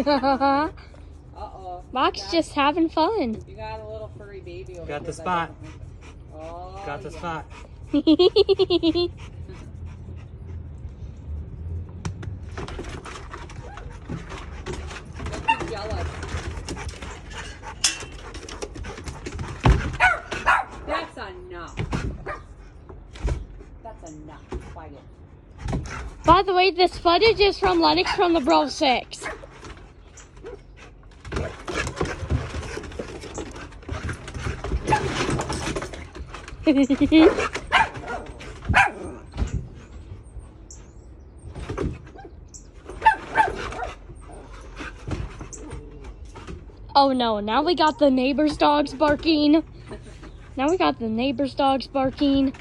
Uh-oh. Mach's just having fun. You got a little furry baby over Got here the spot. Oh, Got the yeah. spot. I'm jealous. That's enough. That's enough. Quiet. By the way, this footage is from Lennox from the Bro 6. Oh no, now we got the neighbor's dogs barking. Now we got the neighbor's dogs barking.